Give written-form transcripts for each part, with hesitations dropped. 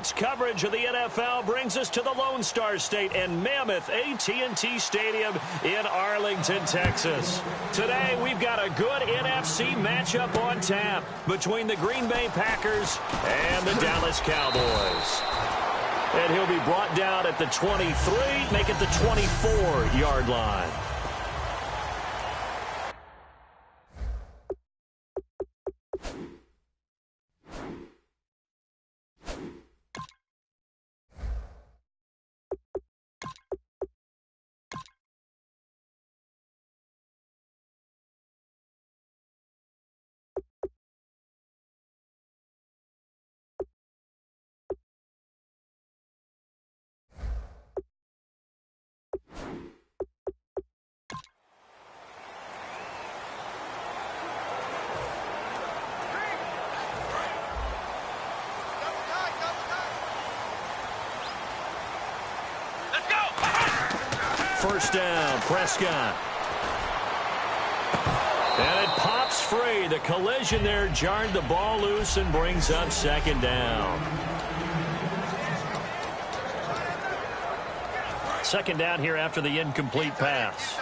Sports coverage of the NFL brings us to the Lone Star State and Mammoth AT&T Stadium in Arlington, Texas. Today, we've got a good NFC matchup on tap between the Green Bay Packers and the Dallas Cowboys. And he'll be brought down at the 23, make it the 24-yard line. First down, Prescott. And it pops free. The collision there jarred the ball loose and brings up second down. Second down here after the incomplete pass.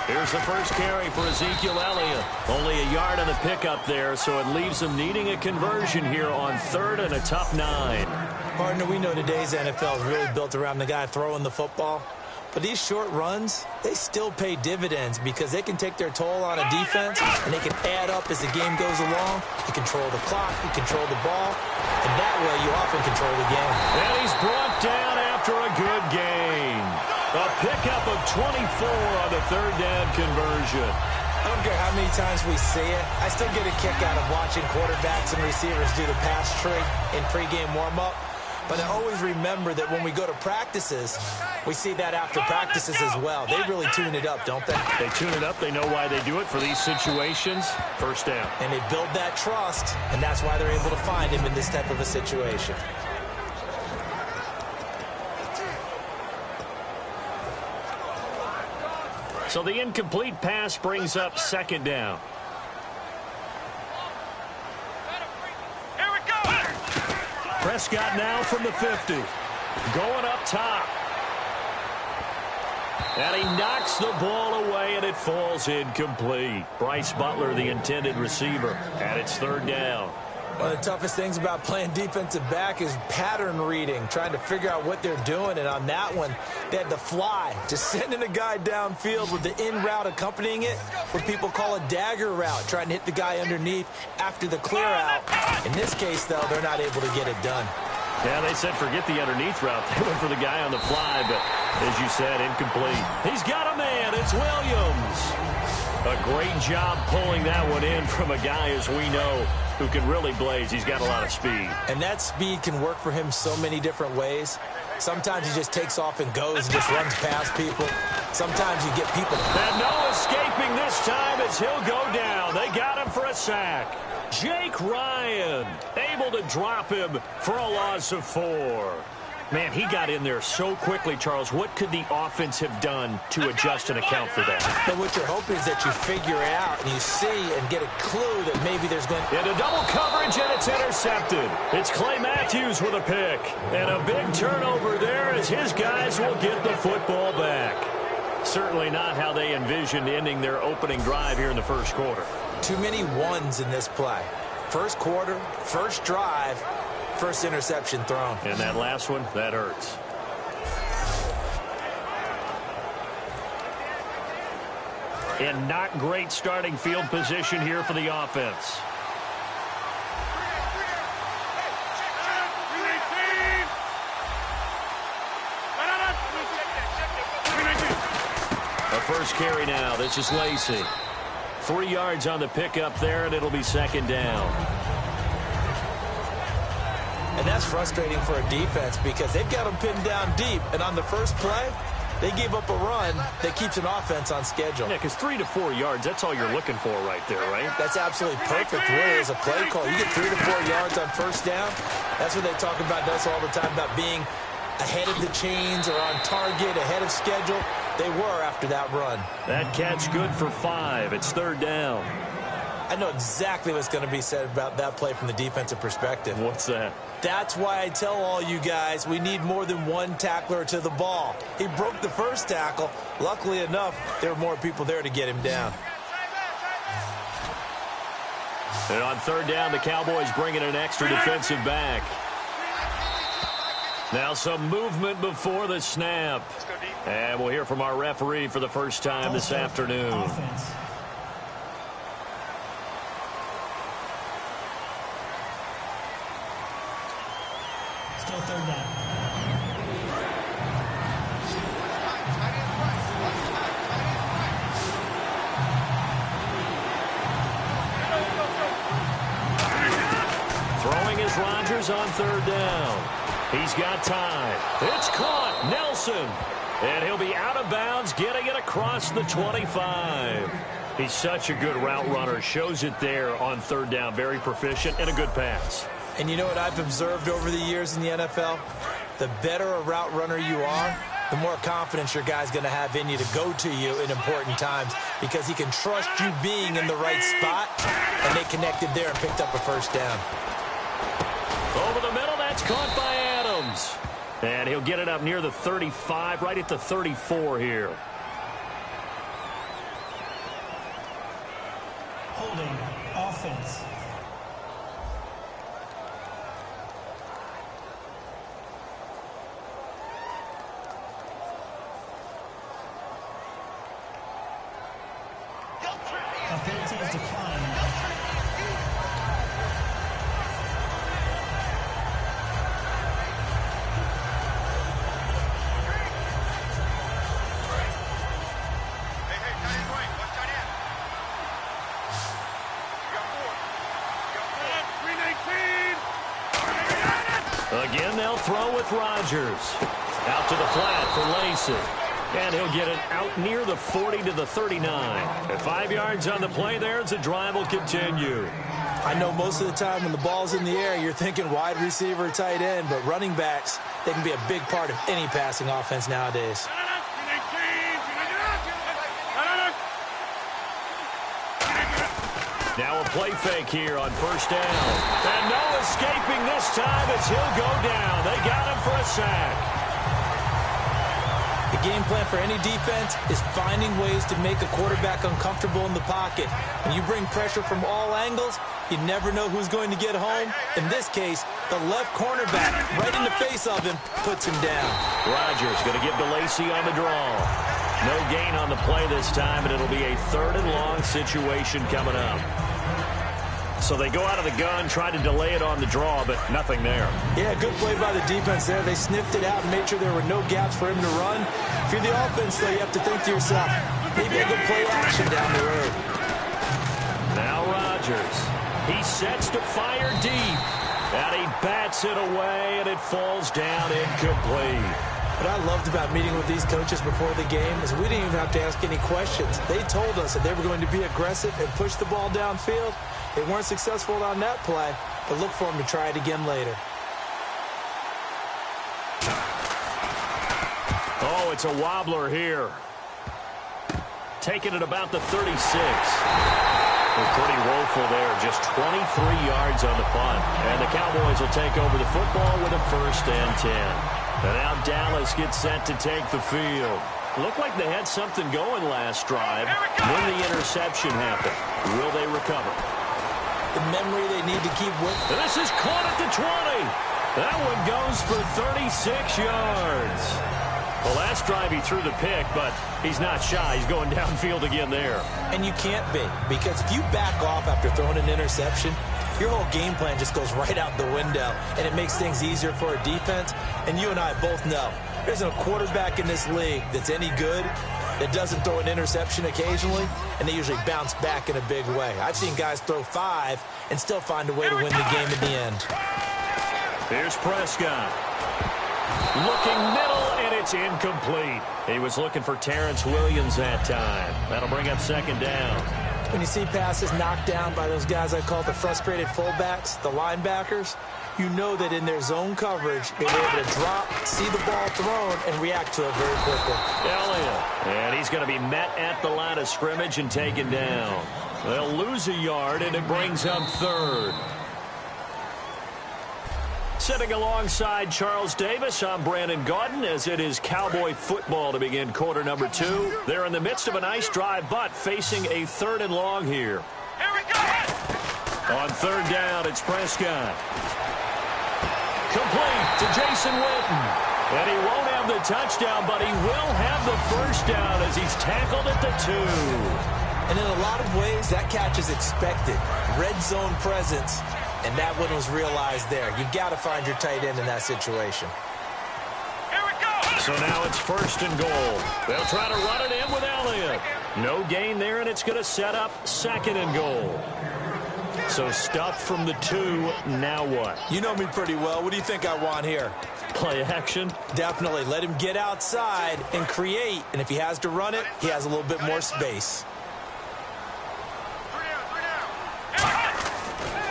Here's the first carry for Ezekiel Elliott. Only a yard on the pickup there, so it leaves them needing a conversion here on third and a tough 9. Partner, we know today's NFL is really built around the guy throwing the football. But these short runs, they still pay dividends because they can take their toll on a defense, and they can add up as the game goes along. You control the clock, you control the ball, and that way you often control the game. And he's brought down after a good gain. A pickup of 24 on the third down conversion. I don't care how many times we see it. I still get a kick out of watching quarterbacks and receivers do the pass tree in pregame warm-up. But I always remember that when we go to practices, we see that after practices as well. They really tune it up, don't they? They tune it up. They know why they do it for these situations. First down. And they build that trust, and that's why they're able to find him in this type of a situation. So the incomplete pass brings up second down. Prescott now from the 50. Going up top. And he knocks the ball away, and it falls incomplete. Bryce Butler, the intended receiver, and it's third down. One of the toughest things about playing defensive back is pattern reading, trying to figure out what they're doing. And on that one, they had the fly, just sending a guy downfield with the in route accompanying it, what people call a dagger route, trying to hit the guy underneath after the clear out. In this case, though, they're not able to get it done. Yeah, they said forget the underneath route. They went for the guy on the fly, but as you said, incomplete. He's got a man. It's Williams. A great job pulling that one in from a guy, as we know, who can really blaze. He's got a lot of speed. And that speed can work for him so many different ways. Sometimes he just takes off and goes and just runs past people. Sometimes you get people. And no escaping this time as he'll go down. They got him for a sack. Jake Ryan able to drop him for a loss of 4. Man, he got in there so quickly, Charles. What could the offense have done to adjust and account for that? But what you're hoping is that you figure out and you see and get a clue that maybe there's going to... Into double coverage, and it's intercepted. It's Clay Matthews with a pick. And a big turnover there as his guys will get the football back. Certainly not how they envisioned ending their opening drive here in the first quarter. Too many ones in this play. First quarter, first drive, first interception thrown. And that last one, that hurts. And not great starting field position here for the offense. A first carry now. This is Lacey. 3 yards on the pickup there, and it'll be second down. And that's frustrating for a defense because they've got them pinned down deep. And on the first play, they gave up a run that keeps an offense on schedule. Yeah, because 3 to 4 yards, that's all you're looking for right there, right? That's absolutely perfect, really, as a play call. You get 3 to 4 yards on first down. That's what they talk about us all the time, about being ahead of the chains or on target, ahead of schedule. They were after that run. That catch good for 5. It's third down. I know exactly what's going to be said about that play from the defensive perspective. What's that? That's why I tell all you guys we need more than one tackler to the ball. He broke the first tackle. Luckily enough, there were more people there to get him down. And on third down, the Cowboys bring in an extra defensive back. Now some movement before the snap. And we'll hear from our referee for the first time this afternoon. Offense. Still third down. Throwing is Rodgers on third down. He's got time. It's caught. Nelson. And he'll be out of bounds, getting it across the 25. He's such a good route runner. Shows it there on third down. Very proficient and a good pass. And you know what I've observed over the years in the NFL? The better a route runner you are, the more confidence your guy's going to have in you to go to you in important times because he can trust you being in the right spot, and they connected there and picked up a first down. Over the middle, that's caught by Adams. And he'll get it up near the 35, right at the 34 here. Holding. Offense. Penalty is declined. Again, they'll throw with Rodgers. Out to the flat for Lacey. And he'll get it out near the 40 to the 39. At 5 yards on the play there as the drive will continue. I know most of the time when the ball's in the air, you're thinking wide receiver, tight end, but running backs, they can be a big part of any passing offense nowadays. Now a play fake here on first down. And no escaping this time as he'll go down. They got him for a sack. The game plan for any defense is finding ways to make a quarterback uncomfortable in the pocket. When you bring pressure from all angles, you never know who's going to get home. In this case, the left cornerback, right in the face of him, puts him down. Rodgers going to give to Lacey on the draw. No gain on the play this time, and it'll be a third and long situation coming up. So they go out of the gun, try to delay it on the draw, but nothing there. Yeah, good play by the defense there. They sniffed it out and made sure there were no gaps for him to run. If you're the offense, though, you have to think to yourself, maybe I could play action down the road. Now Rodgers. He sets to fire deep. And he bats it away, and it falls down incomplete. What I loved about meeting with these coaches before the game is we didn't even have to ask any questions. They told us that they were going to be aggressive and push the ball downfield. They weren't successful on that play, but look for them to try it again later. Oh, it's a wobbler here. Taking it about the 36. They're pretty woeful there. Just 23 yards on the punt. And the Cowboys will take over the football with a 1st and 10. And now Dallas gets set to take the field. Looked like they had something going last drive when the interception happened. Will they recover? The memory they need to keep with. This is caught at the 20. That one goes for 36 yards. Well, last drive he threw the pick, but he's not shy. He's going downfield again there. And you can't be, because if you back off after throwing an interception, your whole game plan just goes right out the window, and it makes things easier for a defense. And you and I both know there's a quarterback in this league that's any good that doesn't throw an interception occasionally, and they usually bounce back in a big way. I've seen guys throw 5 and still find a way to win the game in the end. Here's Prescott. Looking middle, and it's incomplete. He was looking for Terrence Williams that time. That'll bring up 2nd down. When you see passes knocked down by those guys I call the frustrated fullbacks, the linebackers, you know that in their zone coverage, they're able to drop, see the ball thrown, and react to it very quickly. Elliott. And he's going to be met at the line of scrimmage and taken down. They'll lose a yard, and it brings up third. Sitting alongside Charles Davis, I'm Brandon Gaudin, as it is Cowboy football to begin quarter number 2. They're in the midst of a nice drive, but facing a 3rd and long here. Here we go! On 3rd down, it's Prescott. Complete to Jason Witten. And he won't have the touchdown, but he will have the first down as he's tackled at the 2. And in a lot of ways, that catch is expected. Red zone presence. And that one was realized there. You've got to find your tight end in that situation. Here we go! So now it's 1st and goal. They'll try to run it in with Elliott. No gain there, and it's going to set up 2nd and goal. So stuffed from the 2, now what? You know me pretty well. What do you think I want here? Play action? Definitely. Let him get outside and create. And if he has to run it, he has a little bit more space.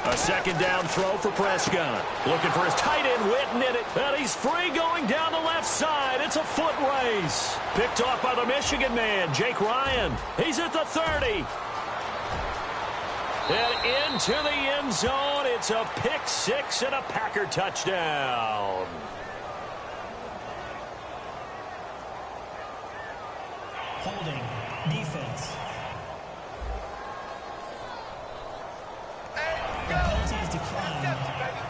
A 2nd down throw for Prescott. Looking for his tight end, Witten in it. And he's free going down the left side. It's a foot race. Picked off by the Michigan man, Jake Ryan. He's at the 30. And into the end zone. It's a pick 6 and a Packer touchdown. Holding. Defense. The penalty is declined.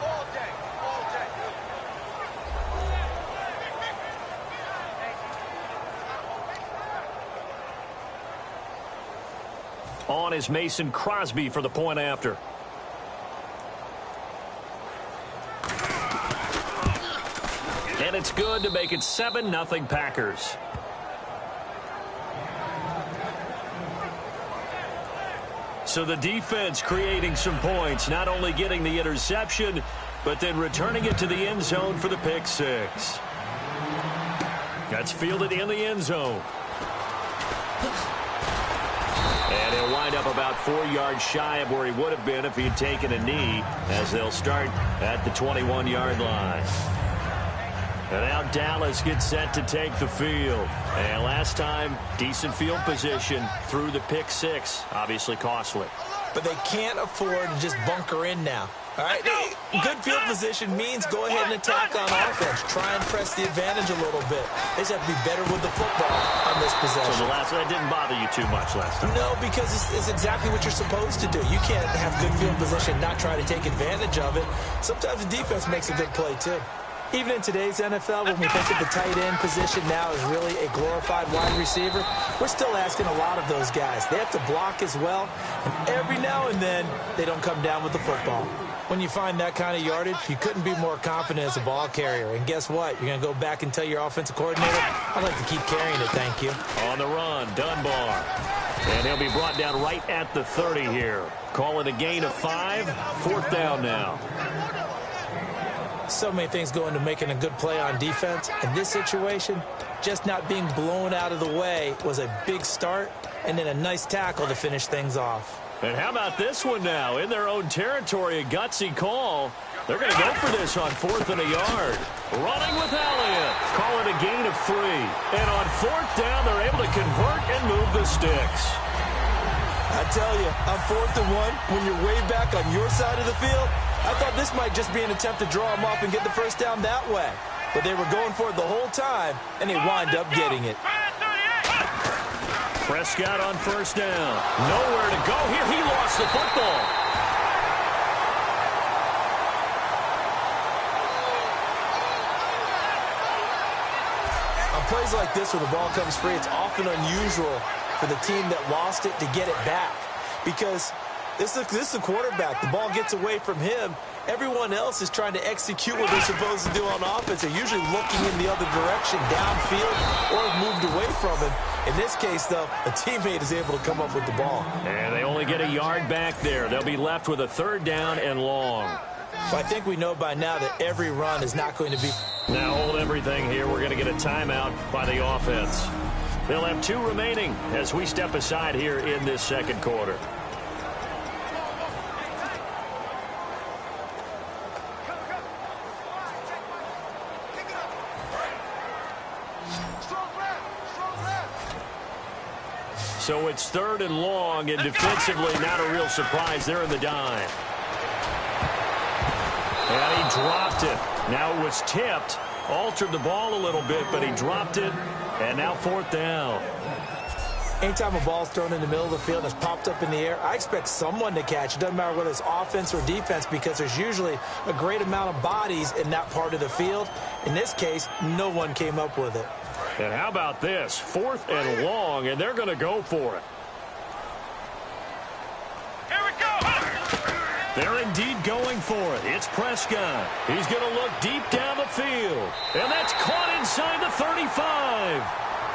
All day, all day. On is Mason Crosby for the point after. And it's good to make it 7-0 Packers. So the defense creating some points, not only getting the interception, but then returning it to the end zone for the pick 6. That's fielded in the end zone. And he'll wind up about 4 yards shy of where he would have been if he had taken a knee, as they'll start at the 21-yard line. And now Dallas gets set to take the field. And last time, decent field position through the pick 6. Obviously costly. But they can't afford to just bunker in now. All right, good field position means go ahead and attack on offense. Try and press the advantage a little bit. They just have to be better with the football on this possession. So that didn't bother you too much last time? No, because it's exactly what you're supposed to do. You can't have good field position and not try to take advantage of it. Sometimes the defense makes a good play, too. Even in today's NFL, when we think of the tight end position now as really a glorified wide receiver, we're still asking a lot of those guys. They have to block as well, and every now and then, they don't come down with the football. When you find that kind of yardage, you couldn't be more confident as a ball carrier. And guess what? You're going to go back and tell your offensive coordinator, I'd like to keep carrying it, thank you. On the run, Dunbar. And he'll be brought down right at the 30 here. Call it a gain of 5. 4th down now. So many things go into making a good play on defense. In this situation, just not being blown out of the way was a big start, and then a nice tackle to finish things off. And how about this one now? In their own territory, a gutsy call. They're going to go for this on 4th and a yard. Running with Elliott. Call it a gain of 3. And on 4th down, they're able to convert and move the sticks. I tell you, on 4th and 1, when you're way back on your side of the field, I thought this might just be an attempt to draw them off and get the first down that way. But they were going for it the whole time, and they wind up getting it. Prescott on 1st down. Nowhere to go here. He lost the football. On plays like this where the ball comes free, it's often unusual for the team that lost it to get it back. Because this is the quarterback. The ball gets away from him. Everyone else is trying to execute what they're supposed to do on offense. They're usually looking in the other direction, downfield, or have moved away from him. In this case, though, a teammate is able to come up with the ball. And they only get a yard back there. They'll be left with a 3rd down and long. Well, I think we know by now that every run is not going to be... Now hold everything here. We're going to get a timeout by the offense. They'll have 2 remaining as we step aside here in this 2nd quarter. So it's 3rd and long, and defensively not a real surprise. They're in the dime. And he dropped it. Now it was tipped. Altered the ball a little bit, but he dropped it. And now 4th down. Anytime a ball's thrown in the middle of the field and it's popped up in the air, I expect someone to catch. It doesn't matter whether it's offense or defense, because there's usually a great amount of bodies in that part of the field. In this case, no one came up with it. And how about this? 4th and long, and they're going to go for it. Here we go. They're indeed going for it. It's Prescott. He's going to look deep down the field. And that's caught inside the 35.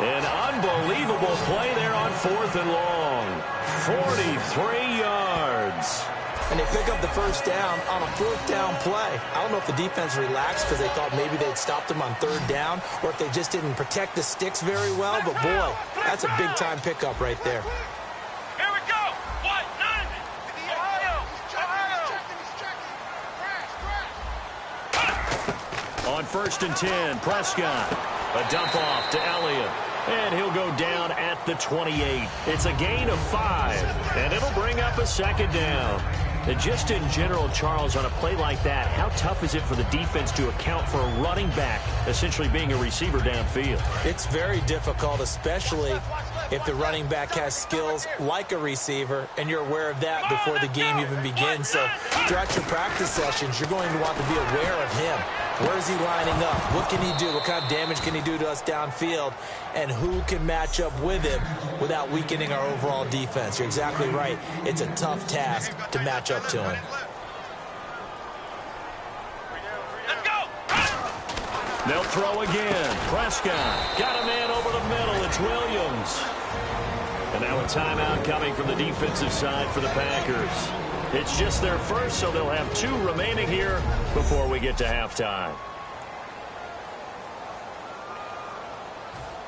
An unbelievable play there on 4th and long. 43 yards. And they pick up the first down on a 4th down play. I don't know if the defense relaxed because they thought maybe they'd stopped them on 3rd down, or if they just didn't protect the sticks very well. But, boy, that's a big-time pickup right there. Here we go. What? 90. Ohio. On 1st and 10, Prescott. A dump off to Elliott. And he'll go down at the 28. It's a gain of 5, and it'll bring up a 2nd down. And just in general, Charles, on a play like that, how tough is it for the defense to account for a running back essentially being a receiver downfield? It's very difficult, especially if the running back has skills like a receiver, and you're aware of that before the game even begins. So throughout your practice sessions, you're going to want to be aware of him. Where is he lining up? What can he do? What kind of damage can he do to us downfield? And who can match up with him without weakening our overall defense? You're exactly right. It's a tough task to match up to him. Let's go. They'll throw again. Prescott got a man over the middle. It's Williams. And now a timeout coming from the defensive side for the Packers. It's just their first, so they'll have 2 remaining here before we get to halftime.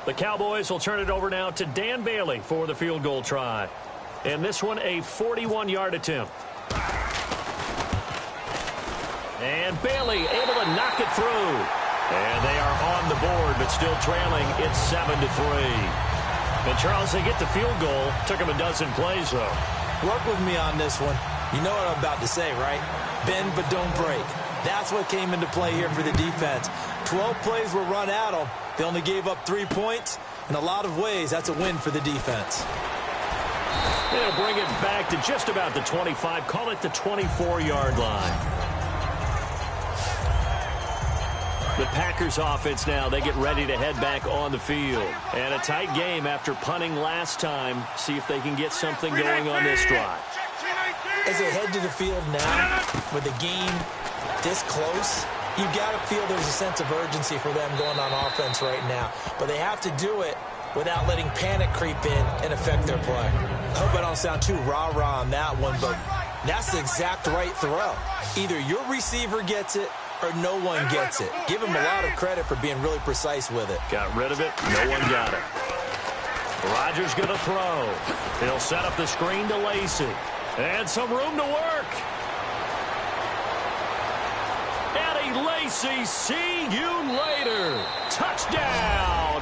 The Cowboys will turn it over now to Dan Bailey for the field goal try. And this one, a 41-yard attempt. And Bailey able to knock it through. And they are on the board, but still trailing. It's 7-3. And, Charles, they get the field goal. Took them a dozen plays, though. Work with me on this one. You know what I'm about to say, right? Bend but don't break. That's what came into play here for the defense. 12 plays were run at them. They only gave up 3 points. In a lot of ways, that's a win for the defense. They'll bring it back to just about the 25. Call it the 24-yard line. The Packers offense now, they get ready to head back on the field. And a tight game after punting last time. See if they can get something going on this drive. As they head to the field now, with the game this close, you've got to feel there's a sense of urgency for them going on offense right now. But they have to do it without letting panic creep in and affect their play. I hope I don't sound too rah-rah on that one, but that's the exact right throw. Either your receiver gets it or no one gets it. Give him a lot of credit for being really precise with it. Got rid of it. No one got it. Rodgers going to throw. He'll set up the screen to Lacy. And some room to work. Eddie Lacy, see you later. Touchdown,